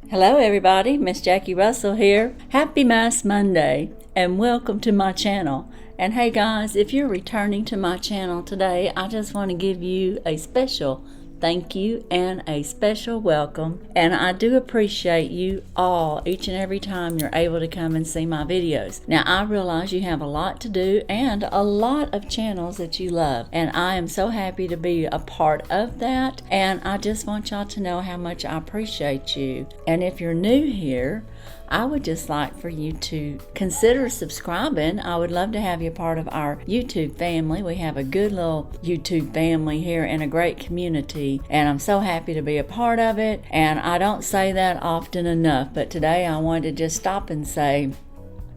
Hello everybody, Miss Jackie Russell here. Happy Mass Monday and welcome to my channel. And hey guys, if you're returning to my channel today, I just want to give you a special thank you and a special welcome. And I do appreciate you all each and every time you're able to come and see my videos. Now I realize you have a lot to do and a lot of channels that you love. And I am so happy to be a part of that. And I just want y'all to know how much I appreciate you. And if you're new here, I would just like for you to consider subscribing. I would love to have you part of our YouTube family. We have a good little YouTube family here and a great community, and I'm so happy to be a part of it. And I don't say that often enough, but today I wanted to just stop and say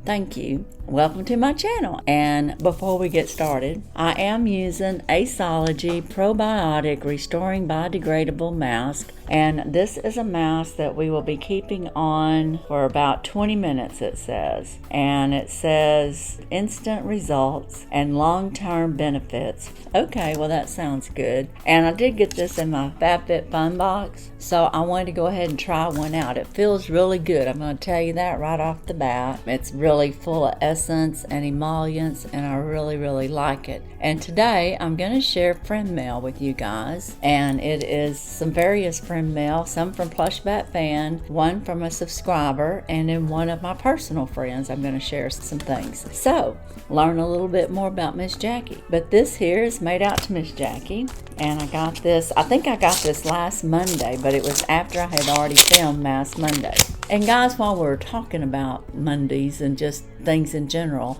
thank you. Welcome to my channel. And before we get started, I am using Aceology Probiotic Restoring Biodegradable Mask. And this is a mask that we will be keeping on for about 20 minutes, it says. And it says instant results and long-term benefits. Okay, well that sounds good. And I did get this in my FabFitFun box, so I wanted to go ahead and try one out. It feels really good. I'm going to tell you that right off the bat. It's really full of essence and emollients, and I really like it. And today I'm going to share friend mail with you guys, and it is some various friend mail, some from Plushbat Fan, one from a subscriber, and then one of my personal friends. I'm going to share some things. So learn a little bit more about Miss Jackie. But this here is made out to Miss Jackie, and I got this, I think I got this last Monday, but it was after I had already filmed Mass Monday. And guys, while we're talking about Mondays and just things in general,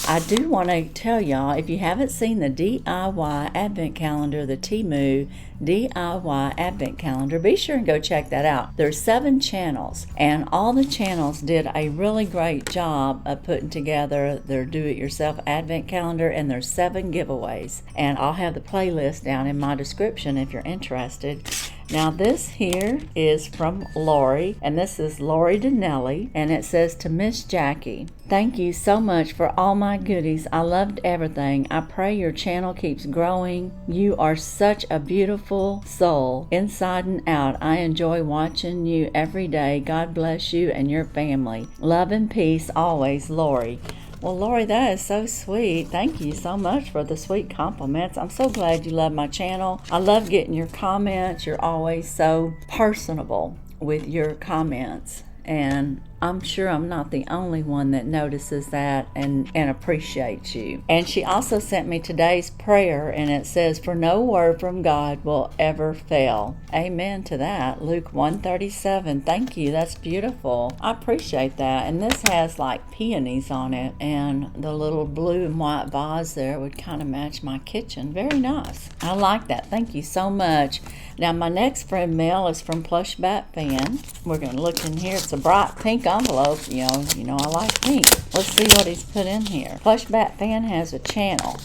I do want to tell y'all, if you haven't seen the DIY Advent Calendar, the Temu DIY Advent Calendar, be sure and go check that out. There's 7 channels, and all the channels did a really great job of putting together their do-it-yourself Advent Calendar, and there's 7 giveaways. And I'll have the playlist down in my description if you're interested. Now this here is from Lori, and this is Lori Donnelly, and it says to Miss Jackie, thank you so much for all my goodies. I loved everything. I pray your channel keeps growing. You are such a beautiful soul, inside and out. I enjoy watching you every day. God bless you and your family. Love and peace always, Lori. Well, Lori, that is so sweet. Thank you so much for the sweet compliments. I'm so glad you love my channel. I love getting your comments. You're always so personable with your comments. And I'm sure I'm not the only one that notices that and appreciates you. And she also sent me today's prayer, and it says, for no word from God will ever fail. Amen to that. Luke 1:37. Thank you. That's beautiful. I appreciate that. And this has like peonies on it, and the little blue and white vase there would kind of match my kitchen. Very nice. I like that. Thank you so much. Now my next friend mail is from Plushbat Fan. We're going to look in here. It's a bright pink envelope. You know I like pink. Let's see what he's put in here. Plushbat Fan has a channel,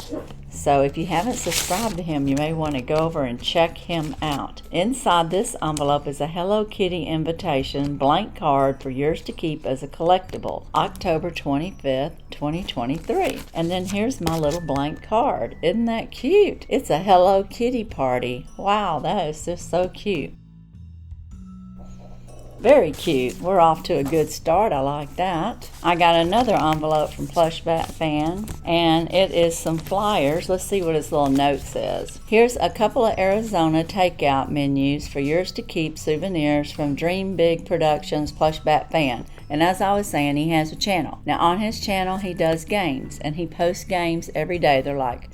so if you haven't subscribed to him, you may want to go over and check him out. Inside this envelope is a Hello Kitty invitation, blank card for yours to keep as a collectible, October 25th, 2023. And then here's my little blank card. Isn't that cute? It's a Hello Kitty party. Wow, that is just so cute. Very cute. We're off to a good start. I like that. I got another envelope from Plushbat Fan, and it is some flyers. Let's see what his little note says. Here's a couple of Arizona takeout menus for yours to keep, souvenirs from Dream Big Productions, Plushbat Fan. And as I was saying, he has a channel. Now on his channel, he does games, and he posts games every day. They're like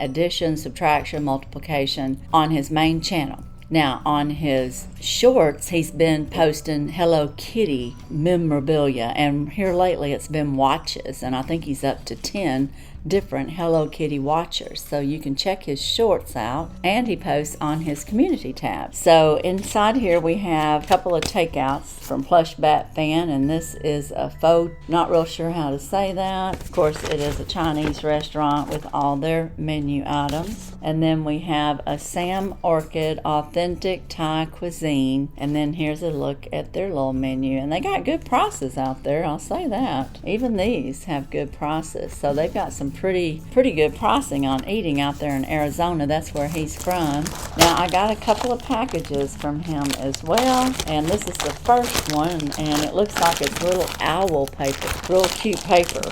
addition, subtraction, multiplication on his main channel. Now, on his shorts, he's been posting Hello Kitty memorabilia, and here lately it's been watches, and I think he's up to 10 different Hello Kitty watchers. So you can check his shorts out, and he posts on his community tab. So inside here we have a couple of takeouts from Plushbat Fan, and this is a faux, not real sure how to say that. Of course, it is a Chinese restaurant with all their menu items. And then we have a Sam Orchid Authentic Thai Cuisine, and then here's a look at their little menu. And they got good prices out there, I'll say that. Even these have good prices. So they've got some pretty good pricing on eating out there in Arizona. That's where he's from. Now, I got a couple of packages from him as well, and this is the first one, and it looks like it's little owl paper, real cute paper.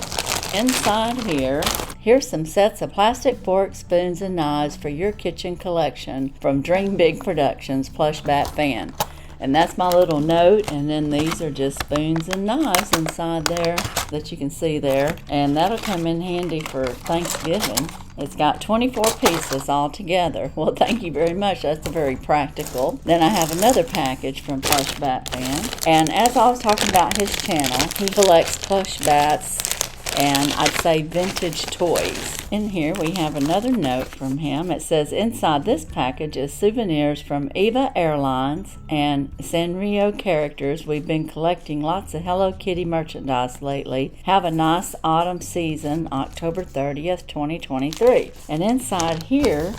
Inside here, here's some sets of plastic forks, spoons, and knives for your kitchen collection from Dream Big Productions Plush Bat Fan. And that's my little note, and then these are just spoons and knives inside there that you can see there. And that'll come in handy for Thanksgiving. It's got 24 pieces all together. Well, thank you very much. That's very practical. Then I have another package from Plush Bat Fan. And as I was talking about his channel, he collects plush bats and I'd say vintage toys. In here we have another note from him. It says, inside this package is souvenirs from Eva Airlines and Sanrio characters. We've been collecting lots of Hello Kitty merchandise lately. Have a nice autumn season, October 30th, 2023. And inside here,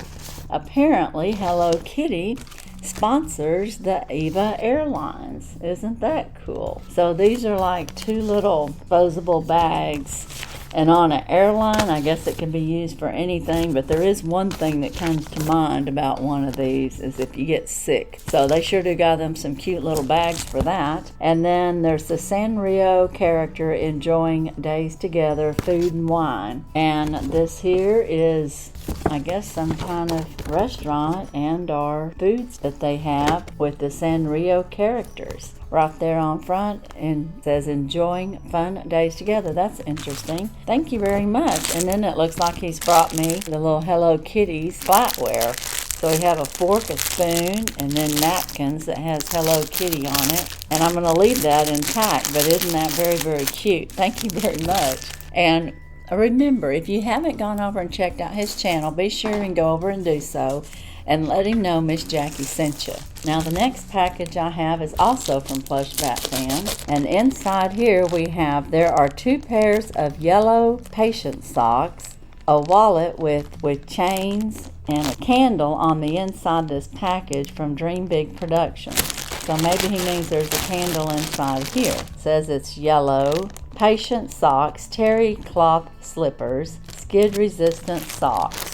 apparently Hello Kitty sponsors the Eva Airlines. Isn't that cool? So these are like two little disposable bags, and on an airline I guess it can be used for anything, but there is one thing that comes to mind about one of these is if you get sick. So they sure do got them some cute little bags for that. And then there's the Sanrio character enjoying days together, food and wine. And this here is, I guess, some kind of restaurant and or foods that they have with the Sanrio characters right there on front, and says enjoying fun days together. That's interesting. Thank you very much. And then it looks like he's brought me the little Hello Kitties flatware. So we have a fork, a spoon, and then napkins that has Hello Kitty on it. And I'm going to leave that intact, but isn't that very, very cute? Thank you very much. And remember, if you haven't gone over and checked out his channel, be sure and go over and do so and let him know Miss Jackie sent you. Now the next package I have is also from Plush Bat Fan, and inside here there are 2 pairs of yellow patient socks, a wallet with chains, and a candle on the inside this package from Dream Big Productions. So maybe he means there's a candle inside here. It says it's yellow patient socks, terry cloth slippers, skid resistant socks.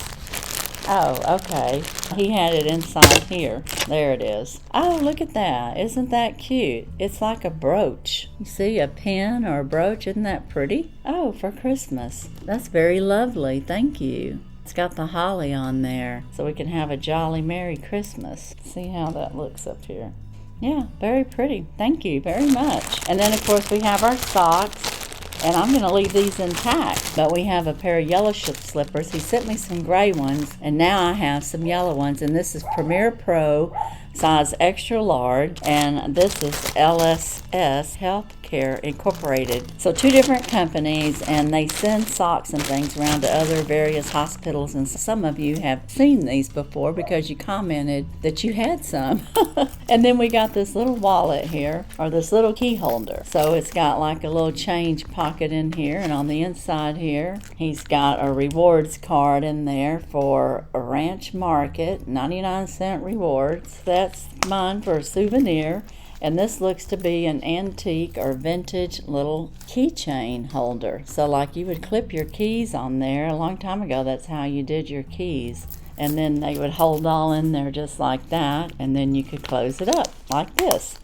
Oh, okay. He had it inside here. There it is. Oh, look at that. Isn't that cute? It's like a brooch. You see, a pin or a brooch. Isn't that pretty? Oh, for Christmas. That's very lovely. Thank you. It's got the holly on there, so we can have a jolly Merry Christmas. See how that looks up here. Yeah, very pretty. Thank you very much. And then, of course, we have our socks. And I'm going to leave these intact, but we have a pair of yellow slippers. He sent me some gray ones, and now I have some yellow ones. And this is Premier Pro, size extra large, and this is LSS Healthcare Incorporated. So 2 different companies, and they send socks and things around to other various hospitals, and some of you have seen these before because you commented that you had some. And then we got this little wallet here, or this little key holder. So it's got like a little change pocket in here, and on the inside here he's got a rewards card in there for a Ranch Market, 99-cent rewards. That's mine for a souvenir. And this looks to be an antique or vintage little keychain holder. So like you would clip your keys on there. A long time ago, that's how you did your keys. And then they would hold all in there just like that. And then you could close it up like this.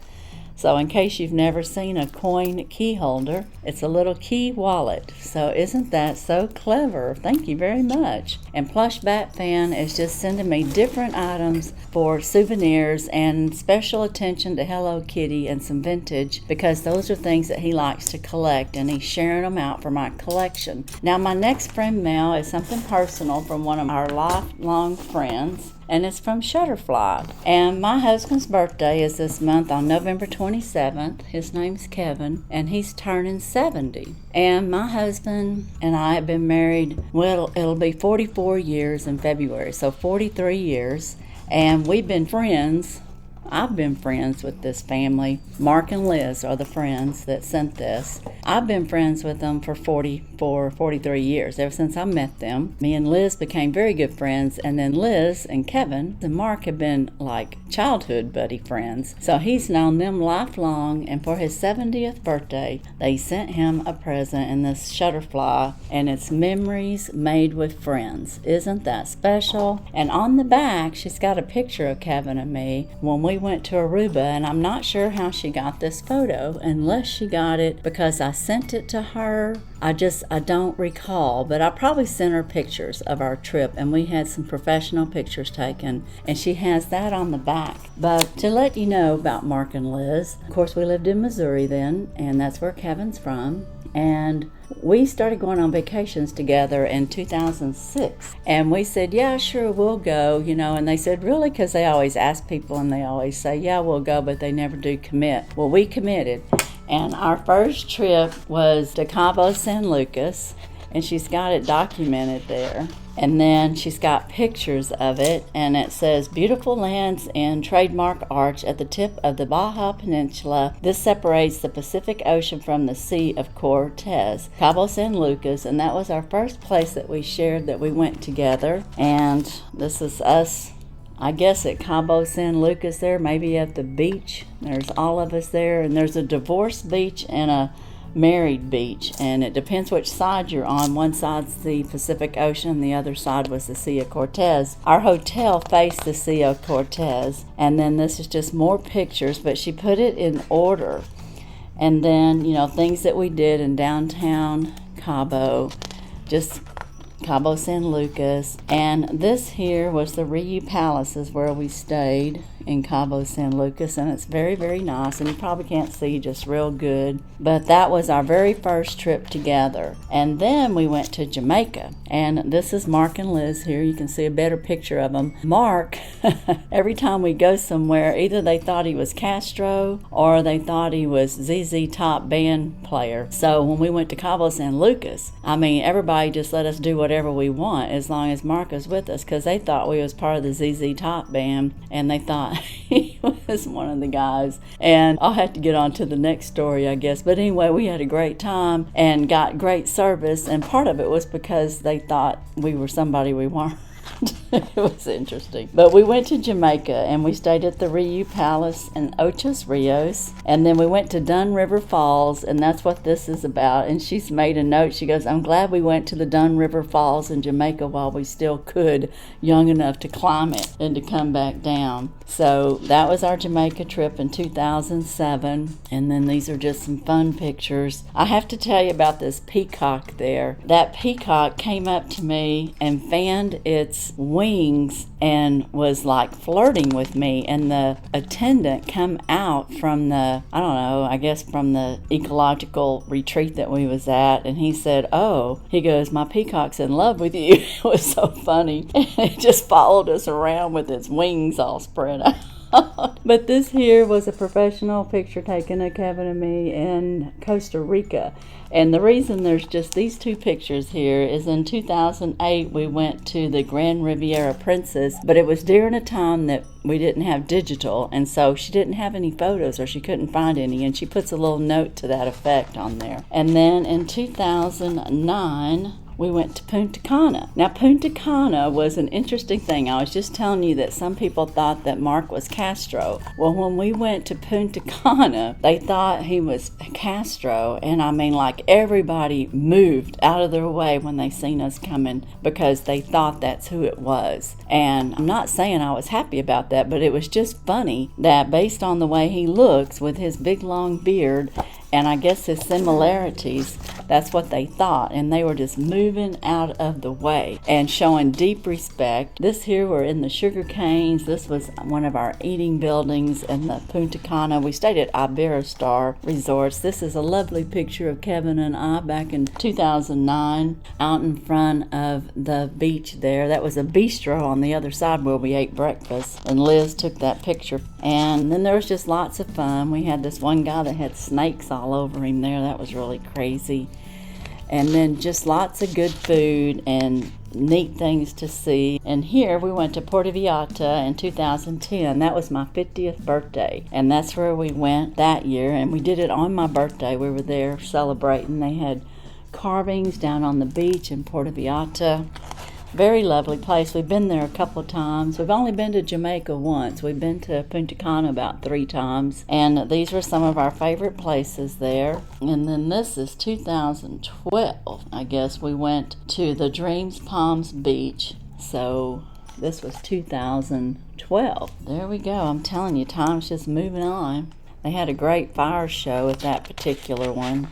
So in case you've never seen a coin key holder, it's a little key wallet. So isn't that so clever? Thank you very much. And Plush Bat Fan is just sending me different items for souvenirs and special attention to Hello Kitty and some vintage, because those are things that he likes to collect, and he's sharing them out for my collection. Now my next friend mail is something personal from one of our lifelong friends. And it's from Shutterfly. And my husband's birthday is this month on November 27th. His name's Kevin, and he's turning 70. And my husband and I have been married, well, it'll be 44 years in February, so 43 years. And we've been friends. I've been friends with this family. Mark and Liz are the friends that sent this. I've been friends with them for 43 years, ever since I met them. Me and Liz became very good friends, and then Liz and Kevin and Mark have been like childhood buddy friends. So he's known them lifelong, and for his 70th birthday, they sent him a present in this shutterfly, and it's memories made with friends. Isn't that special? And on the back, she's got a picture of Kevin and me when we went to Aruba, and I'm not sure how she got this photo, unless she got it because I sent it to her. I don't recall, but I probably sent her pictures of our trip, and we had some professional pictures taken, and she has that on the back. But to let you know about Mark and Liz, of course, we lived in Missouri then, and that's where Kevin's from, and we started going on vacations together in 2006, and we said, yeah, sure, we'll go, and they said, really? Because they always ask people, and they always say, yeah, we'll go, but they never do commit. Well, we committed, and our first trip was to Cabo San Lucas, and she's got it documented there. And then she's got pictures of it, and it says, beautiful lands in Trademark Arch at the tip of the Baja Peninsula. This separates the Pacific Ocean from the Sea of Cortez. Cabo San Lucas, and that was our first place that we shared that we went together. And this is us, I guess, at Cabo San Lucas there, maybe at the beach. There's all of us there, and there's a divorced beach and a married beach, and it depends which side you're on. One side's the Pacific Ocean, the other side was the Sea of Cortez. Our hotel faced the Sea of Cortez, and then this is just more pictures, but she put it in order. And then, things that we did in downtown Cabo, just Cabo San Lucas. And this here was the Riu Palaces where we stayed in Cabo San Lucas, and it's very, very nice, and you probably can't see just real good, but that was our very first trip together. And then we went to Jamaica, and this is Mark and Liz here. You can see a better picture of them. Mark, every time we go somewhere, either they thought he was Castro or they thought he was ZZ Top band player. So when we went to Cabo San Lucas, everybody just let us do whatever we want as long as Mark was with us, because they thought we was part of the ZZ Top band, and they thought he was one of the guys. And I'll have to get on to the next story, I guess. But anyway, we had a great time and got great service, and part of it was because they thought we were somebody we weren't. It was interesting. But we went to Jamaica, and we stayed at the Riu Palace in Ochos Rios, and then we went to Dunn River Falls, and that's what this is about. And she's made a note. She goes, I'm glad we went to the Dunn River Falls in Jamaica while we still could, young enough to climb it and to come back down. So that was our Jamaica trip in 2007, and then these are just some fun pictures. I have to tell you about this peacock there. That peacock came up to me and fanned its wings and was like flirting with me, and the attendant come out from the, I don't know, I guess from the ecological retreat that we was at, and he said, oh, he goes, my peacock's in love with you. It was so funny. It just followed us around with its wings all spread out. But this here was a professional picture taken of Kevin and me in Costa Rica. And the reason there's just these two pictures here is in 2008 we went to the Grand Riviera Princess, but it was during a time that we didn't have digital, and so she didn't have any photos, or she couldn't find any, and she puts a little note to that effect on there. And then in 2009 we went to Punta Cana. Now, Punta Cana was an interesting thing. I was just telling you that some people thought that Mark was Castro. Well, when we went to Punta Cana, they thought he was Castro, and like everybody moved out of their way when they seen us coming because they thought that's who it was. And I'm not saying I was happy about that, but it was just funny that based on the way he looks with his big long beard and I guess his similarities, that's what they thought, and they were just moving out of the way and showing deep respect. This here, we're in the sugar canes. This was one of our eating buildings in the Punta Cana. We stayed at Iberostar Resorts. This is a lovely picture of Kevin and I back in 2009 out in front of the beach there. That was a bistro on the other side where we ate breakfast, and Liz took that picture. And then there was just lots of fun. We had this one guy that had snakes all over him there. That was really crazy. And then just lots of good food and neat things to see. And here we went to Puerto Vallarta in 2010. That was my 50th birthday, and that's where we went that year, and we did it on my birthday. We were there celebrating. They had carvings down on the beach in Puerto Vallarta. Very lovely place. We've been there a couple of times. We've only been to Jamaica once. We've been to Punta Cana about 3 times. And these were some of our favorite places there. And then this is 2012. I guess we went to the Dreams Palms Beach. So this was 2012. There we go. I'm telling you, time's just moving on. They had a great fire show at that particular one.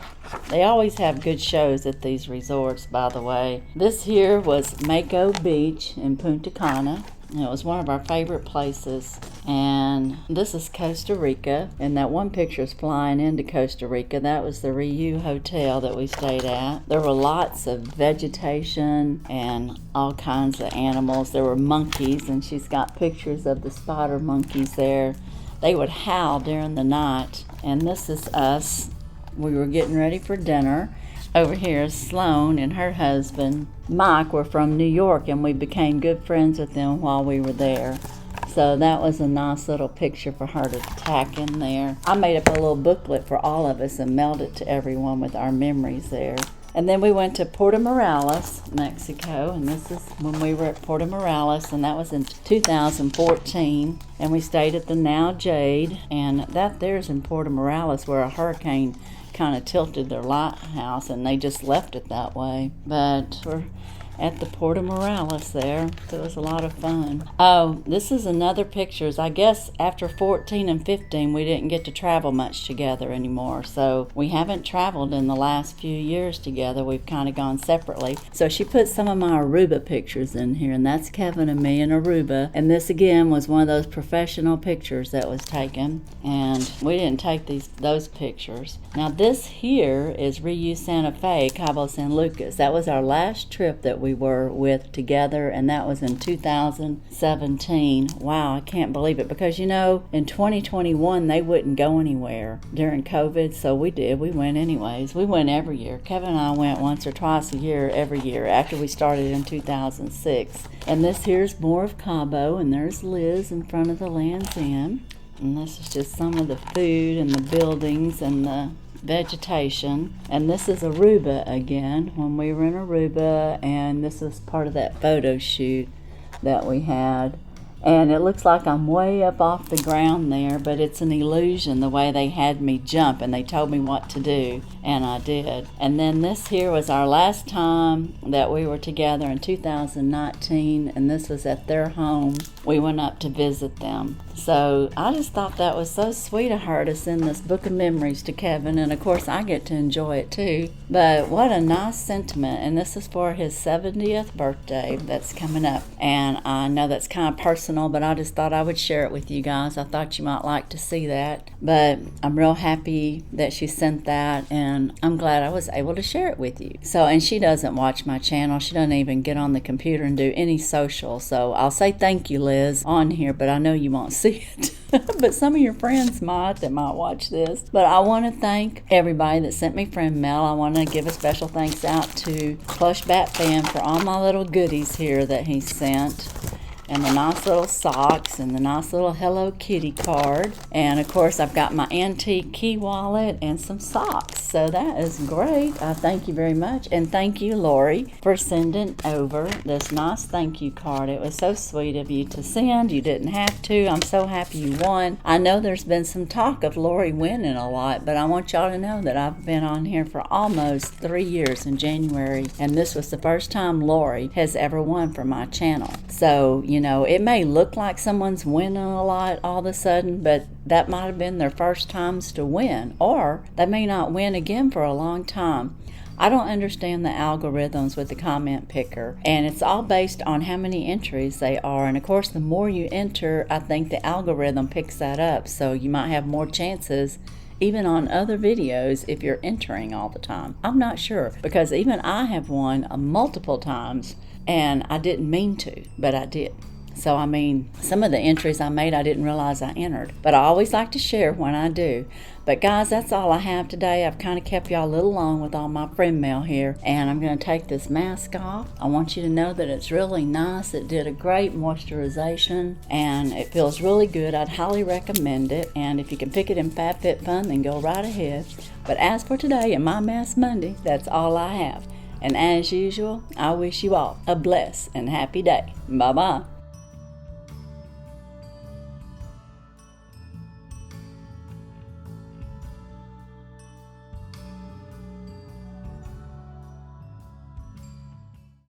They always have good shows at these resorts, by the way. This here was Mako Beach in Punta Cana. It was one of our favorite places. And this is Costa Rica. And that one picture is flying into Costa Rica. That was the Riu Hotel that we stayed at. There were lots of vegetation and all kinds of animals. There were monkeys, and she's got pictures of the spider monkeys there. They would howl during the night. And this is us. We were getting ready for dinner. Over here is Sloan and her husband, Mike, were from New York, and we became good friends with them while we were there. So that was a nice little picture for her to tack in there. I made up a little booklet for all of us and mailed it to everyone with our memories there. And then we went to Puerto Morales, Mexico, and this is when we were at Puerto Morales, and that was in 2014. And we stayed at the Now Jade, and that there's in Puerto Morales where a hurricane kind of tilted their lighthouse, and they just left it that way. But we're at the Puerto Morales there, so it was a lot of fun. Oh, this is another pictures. I guess after 14 and 15 we didn't get to travel much together anymore, so we haven't traveled in the last few years together. We've kind of gone separately. So she put some of my Aruba pictures in here, and that's Kevin and me in Aruba. And this again was one of those professional pictures that was taken, and we didn't take those pictures. Now this here is Riu Santa Fe, Cabo San Lucas. That was our last trip that we were with together, and that was in 2017. Wow, I can't believe it, because you know, in 2021 they wouldn't go anywhere during COVID, so we did. We went anyways. We went every year. Kevin and I went once or twice a year every year after we started in 2006. And this here's more of Cabo, and there's Liz in front of the Land's End. And this is just some of the food and the buildings and the vegetation. And this is Aruba again, when we were in Aruba, and this is part of that photo shoot that we had. And it looks like I'm way up off the ground there, but it's an illusion the way they had me jump, and they told me what to do, and I did. And then this here was our last time that we were together in 2019, and this was at their home. We went up to visit them. So I just thought that was so sweet of her to send this book of memories to Kevin, and of course I get to enjoy it too. But what a nice sentiment, and this is for his 70th birthday that's coming up. And I know that's kind of personal, but I just thought I would share it with you guys. I thought you might like to see that. But I'm real happy that she sent that, and I'm glad I was able to share it with you. So, and she doesn't watch my channel. She doesn't even get on the computer and do any social. So I'll say thank you, Liz, on here, but I know you won't see it. But some of your friends might that might watch this. But I want to thank everybody that sent me friend mail. I want to give a special thanks out to Plush Bat Fan for all my little goodies here that he sent, and the nice little socks, and the nice little Hello Kitty card. And of course I've got my antique key wallet and some socks. So that is great. I thank you very much. And thank you, Lori, for sending over this nice thank you card. It was so sweet of you to send. You didn't have to. I'm so happy you won. I know there's been some talk of Lori winning a lot, but I want y'all to know that I've been on here for almost 3 years in January, and this was the first time Lori has ever won for my channel. So, you know, it may look like someone's winning a lot all of a sudden, but that might have been their first times to win, or they may not win again for a long time. I don't understand the algorithms with the comment picker, and it's all based on how many entries they are. And of course, the more you enter, I think the algorithm picks that up, so you might have more chances even on other videos if you're entering all the time. I'm not sure, because even I have won multiple times, and I didn't mean to, but I did. So, I mean, some of the entries I made I didn't realize I entered. But I always like to share when I do. But guys, that's all I have today. I've kind of kept y'all a little long with all my friend mail here. And I'm going to take this mask off. I want you to know that it's really nice. It did a great moisturization. And it feels really good. I'd highly recommend it. And if you can pick it in FabFitFun, then go right ahead. But as for today and my Mask Monday, that's all I have. And as usual, I wish you all a blessed and happy day. Bye-bye.